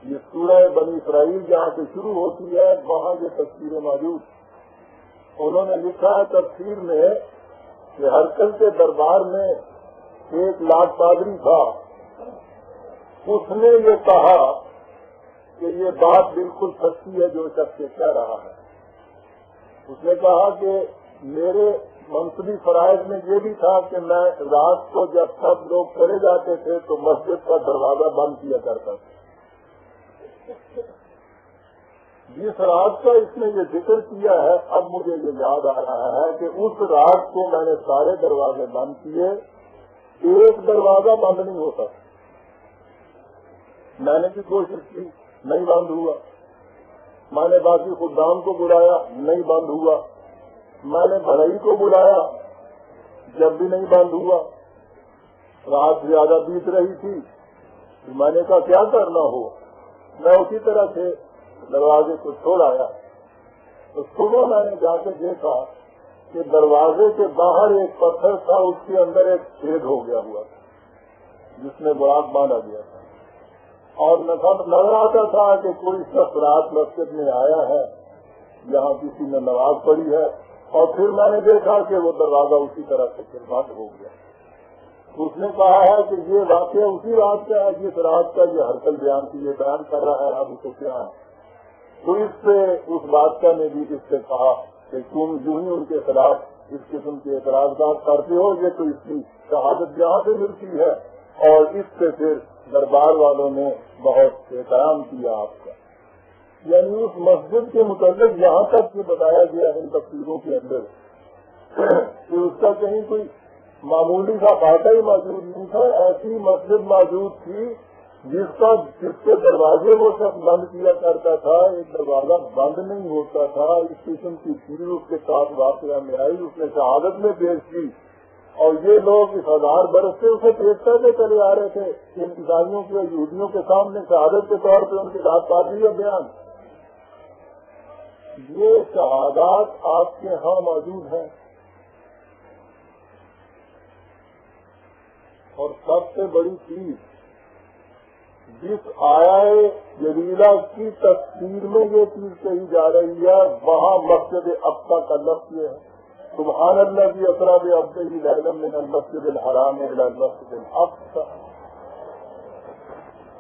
یہ سورہ بنی اسرائیل جہاں سے شروع ہوتی ہے وہاں یہ تفسیریں موجود. انہوں نے لکھا ہے تفسیر میں کہ ہرکل کے دربار میں ایک لاٹ پادری تھا. اس نے یہ کہا کہ یہ بات بالکل سچی ہے جو شخص کہہ رہا ہے. اس نے کہا کہ میرے منصبی فرائض میں یہ بھی تھا کہ میں رات کو جب سب لوگ چلے جاتے تھے تو مسجد کا دروازہ بند کیا کرتا تھا. جس رات کا اس نے یہ ذکر کیا ہے اب مجھے یہ یاد آ رہا ہے کہ اس رات کو میں نے سارے دروازے بند کیے, ایک دروازہ بند نہیں ہوتا. میں نے بھی کوشش کی, نہیں بند ہوا. میں نے باقی خدام کو بلایا, نہیں بند ہوا. میں نے بھائی کو بلایا, جب بھی نہیں بند ہوا. رات زیادہ بیت رہی تھی, میں نے کہا کیا کرنا ہو. میں اسی طرح سے دروازے کو چھوڑ آیا. تو صبح میں نے جا کے دیکھا کہ دروازے کے باہر ایک پتھر تھا, اس کے اندر ایک چھید ہو گیا ہوا تھا جس میں براق باندھا گیا تھا. اور نظر آتا تھا کہ کوئی شخص رات مسجد میں آیا ہے, یہاں کسی نے نماز پڑھی ہے. اور پھر میں نے دیکھا کہ وہ دروازہ اسی طرح سے پھر بند ہو گیا. اس نے کہا ہے کہ یہ واقعہ اسی رات کا ہے جس رات کا یہ ہرکل بیان کر رہا ہے ابو سفیان. تو اس سے اس بادشاہ نے بھی اس سے کہا کہ تم جو ہی ان کے خلاف اس قسم کے اعتراضات کرتے ہو, یہ تو اس کی شہادت یہاں سے ملتی ہے. اور اس سے پھر دربار والوں نے بہت احترام کیا آپ کا. یعنی اس مسجد کے متعلق یہاں تک یہ بتایا گیا ان تفسیروں کے اندر کہ اس کا کہیں کوئی معمولی سا فائدہ ہی موجود نہیں تھا. ایسی مسجد موجود تھی جس کے دروازے وہ شخص بند کیا کرتا تھا, ایک دروازہ بند نہیں ہوتا تھا. اس قسم کی چیز اس کے ساتھ واقعہ میں آئی, اس نے شہادت میں پیش کی. اور یہ لوگ اس 1000 برس سے اسے پیش کرتے چلے آ رہے تھے. ان عیسائیوں کے یہودیوں کے سامنے شہادت کے طور پہ ان کی رات پاتی کا بیان. یہ شہادات آپ کے ہاں موجود ہیں. اور سب سے بڑی چیز جس آیہ جلیلہ کی تفسیر میں یہ چیز کہی جا رہی ہے وہاں مسجد اقصی کا لفظ یہ ہے, سبحان الذی اسری بعبدہ لیلا من المسجد الحرام الی المسجد الاقصی.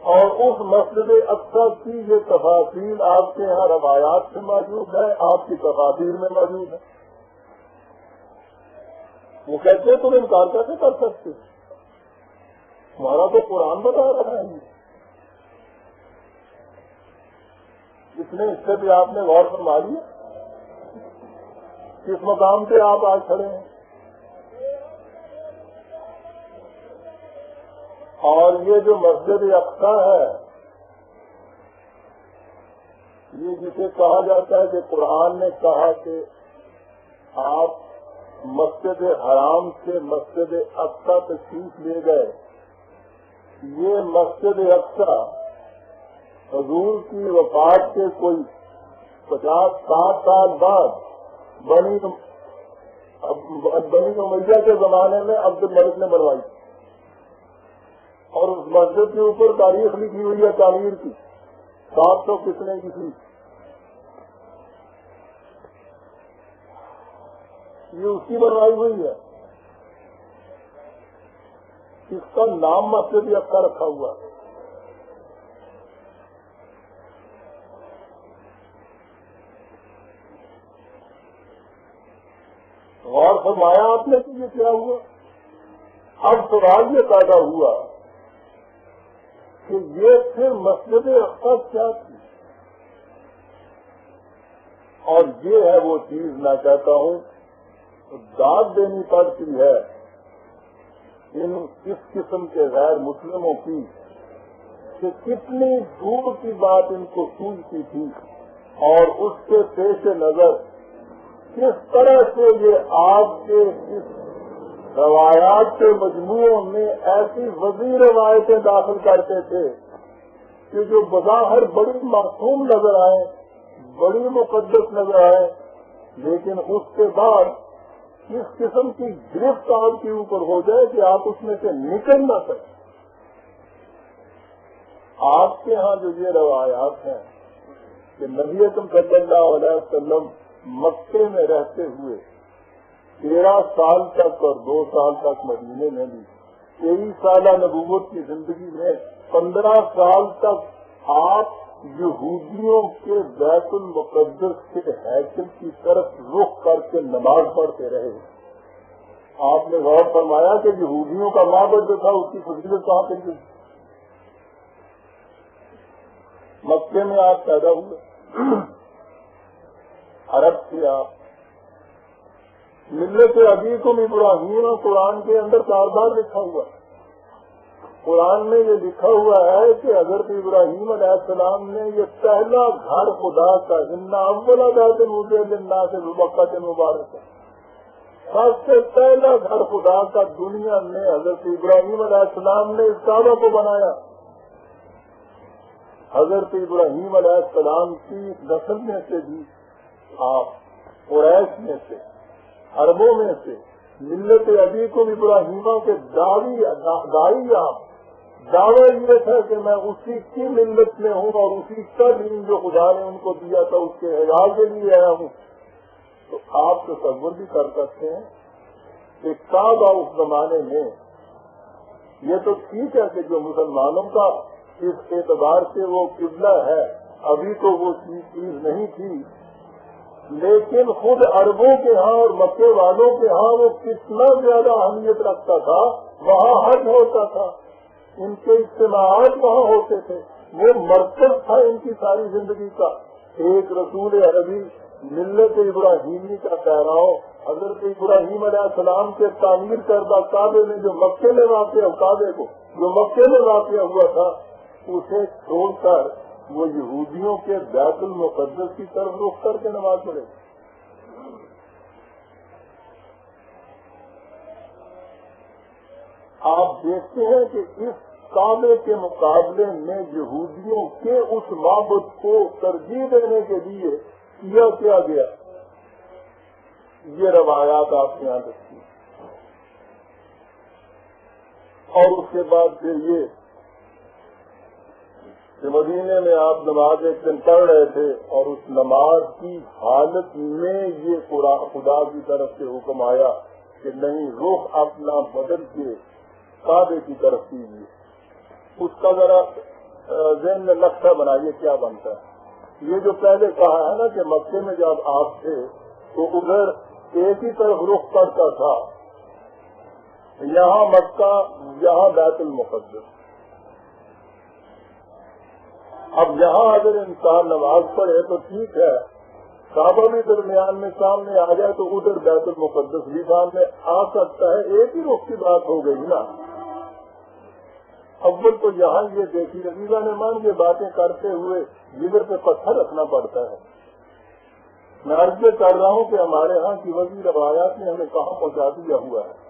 اور اس مسجد اقصی کی یہ تفاصیل آپ کے یہاں روایات سے موجود ہے, آپ کی تفاسیر میں موجود ہے. وہ کہتے تم انکار کیسے کر سکتے, تمہارا تو قرآن بتا رہا ہے. اس نے اس سے بھی آپ نے غور فرما لیا کس مقام پہ آپ آج کھڑے ہیں. اور یہ جو مسجد اقصی ہے یہ جسے کہا جاتا ہے کہ قرآن نے کہا کہ آپ مسجد حرام سے مسجد اقصی تشریف لے گئے. یہ مسجد اقصی حضور کی وفات کے کوئی 50-60 سال بعد بنی امیہ کے زمانے میں عبد الملک نے بنوائی. اور اس مسجد کے اوپر تاریخ لکھی ہوئی ہے تعمیر کی 700 کتنے کی تھی. یہ اس کی بنوائی ہوئی ہے. اس کا نام مسجد اقصی رکھا ہوا ہے. غور فرمایا آپ نے کہ یہ کیا ہوا. اب سوال یہ پیدا ہوا کہ یہ پھر مسجد اقصی کیا تھی. اور یہ ہے وہ چیز میں کہتا ہوں داد دینی پڑتی ہے اس قسم کے غیر مسلموں کی کہ کتنی دور کی بات ان کو سوچتی تھی اور اس کے پیش نظر کس طرح سے یہ آپ کے اس روایات کے مجموعوں میں ایسی وسیع روایتیں داخل کرتے تھے کہ جو بظاہر بڑی معصوم نظر آئے, بڑی مقدس نظر آئے, لیکن اس کے بعد اس قسم کی گرفت آپ کے اوپر ہو جائے کہ آپ اس میں سے نکل نہ سکیں. آپ کے ہاں جو یہ روایات ہیں کہ نبی اکرم صلی اللہ علیہ وسلم مکے میں رہتے ہوئے 13 سال تک اور 2 سال تک مدینے میں بھی 23 سالہ نبوت کی زندگی میں 15 سال تک آپ یہودیوں کے بیت المقدس کے ہیکل کی طرف رخ کر کے نماز پڑھتے رہے. آپ نے غور فرمایا کہ یہودیوں کا معبد جو تھا اس کی فضیلت کہاں پہ تھی؟ مکے میں آپ پیدا ہوئے، عرب سے آپ، ملت ابیکم ابراہیم قرآن کے اندر بار بار لکھا ہوا ہے. قرآن میں یہ لکھا ہوا ہے کہ حضرت ابراہیم علیہ السلام نے یہ پہلا گھر خدا کا انا اول بیت وضع للناس ببکۃ مبارکہ، سب سے پہلا گھر خدا کا دنیا میں حضرت ابراہیم علیہ السلام نے اس کعبہ کو بنایا. حضرت ابراہیم علیہ السلام کی نسل میں سے بھی آپ، قریش میں سے، عربوں میں سے، ملت ابیکم ابراہیمہ کے دائی آپ، دعویٰ یہ تھا کہ میں اسی کی ملت میں ہوں اور اسی کا دین جو خدا نے ان کو دیا تھا اس کے اعزاز کے لیے آیا ہوں. تو آپ تصور بھی کر سکتے ہیں کہ کعبہ اس زمانے میں، یہ تو ٹھیک ہے کہ جو مسلمانوں کا اس اعتبار سے وہ قبلہ ہے، ابھی تو وہ چیز نہیں تھی، لیکن خود عربوں کے ہاں اور مکے والوں کے ہاں وہ کتنا زیادہ اہمیت رکھتا تھا. وہاں حج ہوتا تھا، ان کے اجتماعات وہاں ہوتے تھے، وہ مرکز تھا ان کی ساری زندگی کا. ایک رسول عربی ملت ابراہیمی کا پیراؤ حضرت ابراہیم علیہ السلام کے تعمیر کردہ کعبے میں جو مکے میں واقع کعبے کو جو مکے میں واقع ہوا تھا اسے چھوڑ کر وہ یہودیوں کے بیت المقدس کی طرف رخ کر کے نماز پڑھے. آپ دیکھتے ہیں کہ اس کعبے کے مقابلے میں یہودیوں کے اس معبد کو ترجیح دینے کے لیے کیا گیا، یہ روایات آپ یہاں رکھتی ہیں. اور اس کے بعد پھر یہ کہ مدینے میں آپ نماز ایک دن پڑھ رہے تھے اور اس نماز کی حالت میں یہ خدا کی طرف سے حکم آیا کہ نہیں، رخ اپنا بدل کے کعبے کی طرف کیجیے. اس کا ذرا ذہن میں نقشہ بنائیے کیا بنتا ہے. یہ جو پہلے کہا ہے نا کہ مکے میں جب آپ تھے تو ادھر ایک ہی طرف رخ کرتا تھا، یہاں مکہ، یہاں بیت المقدس. اب یہاں اگر انسان نماز پڑھے تو ٹھیک ہے، کعبہ بھی درمیان میں سامنے آ جائے تو ادھر بیت المقدس بھی سامنے آ سکتا ہے. ایک ہی رخ کی بات ہو گئی نا. اول تو یہاں یہ دیکھی عزیزہ نے مان یہ باتیں کرتے ہوئے جگر پہ پتھر رکھنا پڑتا ہے. میں عرض کر رہا ہوں کہ ہمارے ہاں کی وزیر روایات نے ہمیں کہاں پہنچا دیا ہوا ہے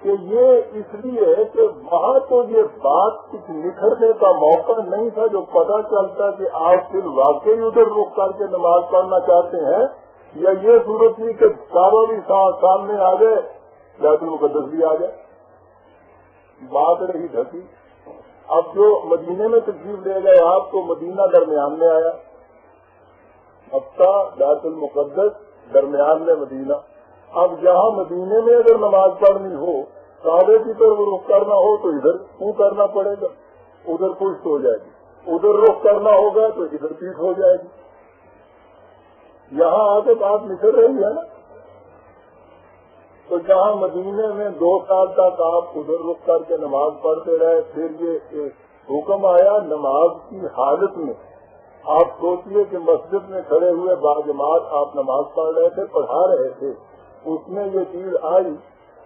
کہ یہ اس لیے کہ وہاں تو یہ بات کچھ نکھرنے کا موقع نہیں تھا جو پتہ چلتا کہ آپ پھر واقعی ادھر رک کر کے نماز پڑھنا چاہتے ہیں، یا یہ صورت تھی کہ کعبہ بھی سامنے آ جائے، بیت المقدس بھی آ جائے. بات رہی ڈھکی. اب جو مدینے میں تشریف لے گئے آپ کو مدینہ درمیان میں آیا، مکہ بیت المقدس درمیان میں مدینہ. اب یہاں مدینے میں اگر نماز پڑھنی ہو، کعبے کی طرف رخ کرنا ہو تو ادھر منہ کرنا پڑے گا، ادھر پشت ہو جائے گی. ادھر رخ کرنا ہوگا تو ادھر پیٹ ہو جائے گی. یہاں آ کے بات نکل رہی ہے نا. تو جہاں مدینے میں 2 سال تک آپ ادھر رک کر کے نماز پڑھتے رہے، پھر یہ حکم آیا نماز کی حالت میں. آپ سوچیے کہ مسجد میں کھڑے ہوئے باجماعت آپ نماز پڑھ رہے تھے، پڑھا رہے تھے، اس میں یہ چیز آئی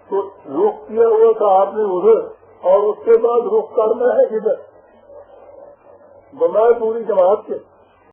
تو رخ کیا ہوا تھا آپ نے ادھر، اور اس کے بعد رخ کرنا ہے ادھر بغیر پوری جماعت کے.